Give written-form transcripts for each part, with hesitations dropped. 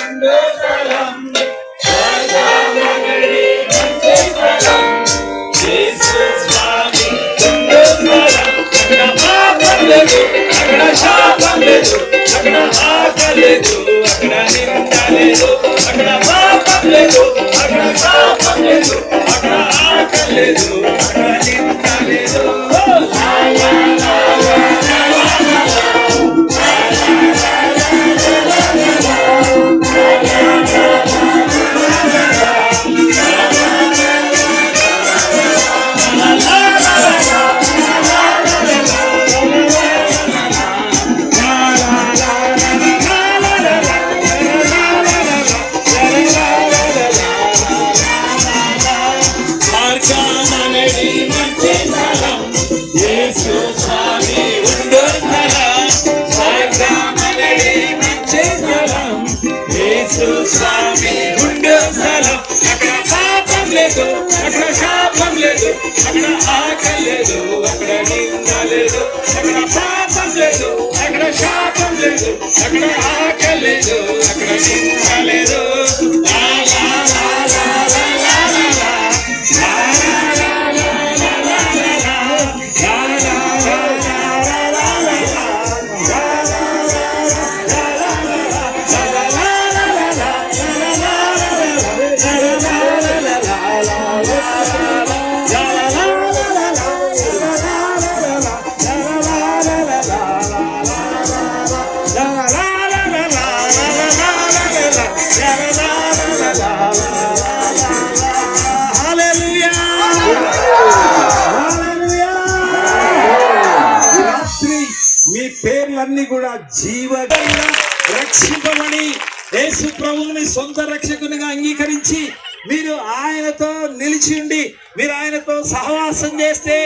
ఉండు స్థలం, స్వర్గమనడి మంచి స్థలం, యేసు స్వామి ఉండు స్థలం. అక్కడ పాపం లేదు, అక్కడ శాపం లేదు, అక్కడ ఆకలి లేదు, అక్కడ నింద లేదు, అక్కడ పాపం లేదు, అక్కడ శాపం లేదు, అక్కడ ఆకలి లేదు, అక్కడ నింద లేదు. స్వామి ఉండు స్థలం, అక్కడ పాపం లేదు, అక్కడ శాపం లేదు, అక్కడ ఆకలి లేదు, అక్కడ నింద లేదు, అక్కడ పాపం లేదు, అక్కడ శాపం లేదు, అక్కడ ఆకలి లేదు, అక్కడ నింద లేదు. మీ పేర్లన్నీ కూడా జీవగంగా రక్షింపబడి యేసు ప్రభువుని సొంత రక్షకునిగా అంగీకరించి మీరు ఆయనతో నిలిచి ఉండి మీరు ఆయనతో సహవాసం చేస్తే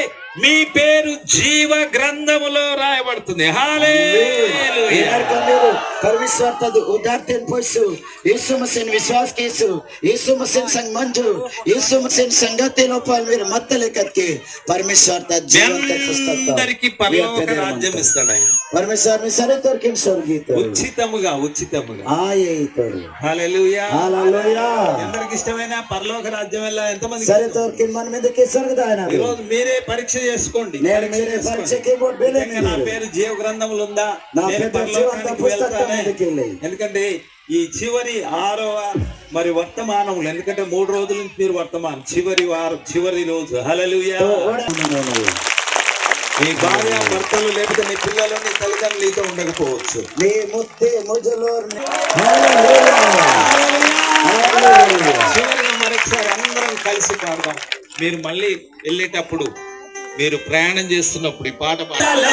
మీ పేరు జీవ గ్రంథములో రాయబడుతుంది. हलेलुया। परमेश्वर तद उदारतेन पोसु यीशु मसीह विश्वास केसु यीशु मसीह संग मंजू यीशु मसीह संगति लोपाल मेरे मत लेकर के परमेश्वर तद जीवन का पुस्तक అందరికి పరలోక రాజ్యం ఇస్తాడు ఆయన. परमेश्वर में सरे तोर के स्वर्गीय ఉచితముగా आये तोर హల్లెలూయా హల్లెలూయా. అందరికి ఇష్టమైన పరలోక రాజ్యం వెళ్ళ ఎంతమంది సరే తోర్ के मन में देखे स्वर्ग दायना ఈ రోజు మీరే పరీక్ష చేసుకోండి. నేను మీరే పరీక్ష के बोर्ड बेले में నా పేరు జీవ గ్రంథంలో ఉందా, నా పేరు జీవంత పుస్తకంలో ఉంది. ఎందుకంటే ఈ చివరి 6వ మరి వర్తమానములు, ఎందుకంటే 3 రోజుల నుంచి మీరు వర్తమానం చివరి వారం చివరి రోజు. హల్లెలూయా. మీ భార్య భర్తలు లేకపోతే మీ పిల్లలు నీ తల్లిదండ్రులు నీతో ఉండకపోవచ్చు. నీ ముత్తే ముజలోర్ చివరిగా మరొకసారి అందరం కలిసి పాడదాం. మీరు మళ్ళీ వెళ్ళేటప్పుడు మీరు ప్రయాణం చేస్తున్నప్పుడు ఈ పాట పాడాలి.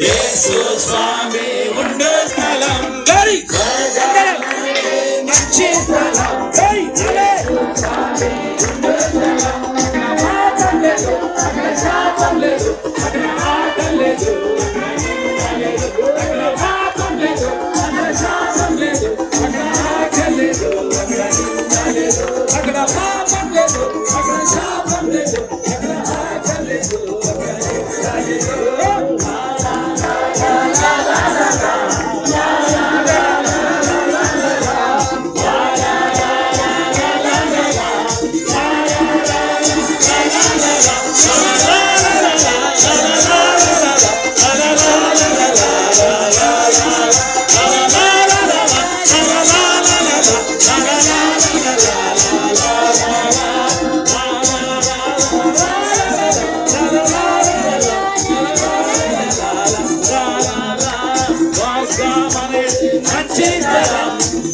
యేసు స్వామి ఉండు స్థలం, మంచి స్థలం, అక్కడ శాపం లేదు, అక్కడ ఆకలి లేదు, అక్కడ నింద లేదు, అక్కడ పాపం లేదు, అక్కడ శాపం లేదు, అక్కడ ఆకలి లేదు, అక్కడ నింద లేదు, అక్కడ పాపం లేదు, అక్కడ శాపం లేదు, అక్కడ ఆకలి లేదు, అక్కడ నింద లేదు.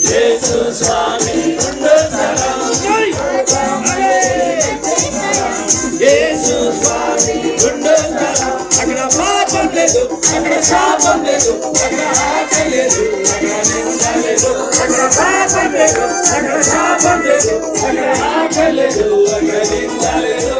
యేసు స్వామి ఉండు స్థలం, యేసు స్వామి ఉండు స్థలం, అక్కడ పాపం లేదు, అక్కడ శాపం లేదు, అక్కడ ఆకలి లేదు, అక్కడ నింద లేదు, అక్కడ పాపం లేదు, అక్కడ శాపం లేదు, అక్కడ ఆకలి లేదు, అక్కడ నింద లేదు.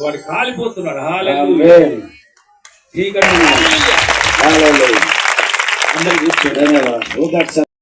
వాడు కాలిపోతున్నాడు. హల్లెలూయా. ఆమేన్. చీకటి హల్లెలూయా. అందరికీ ధన్యవాదాలు.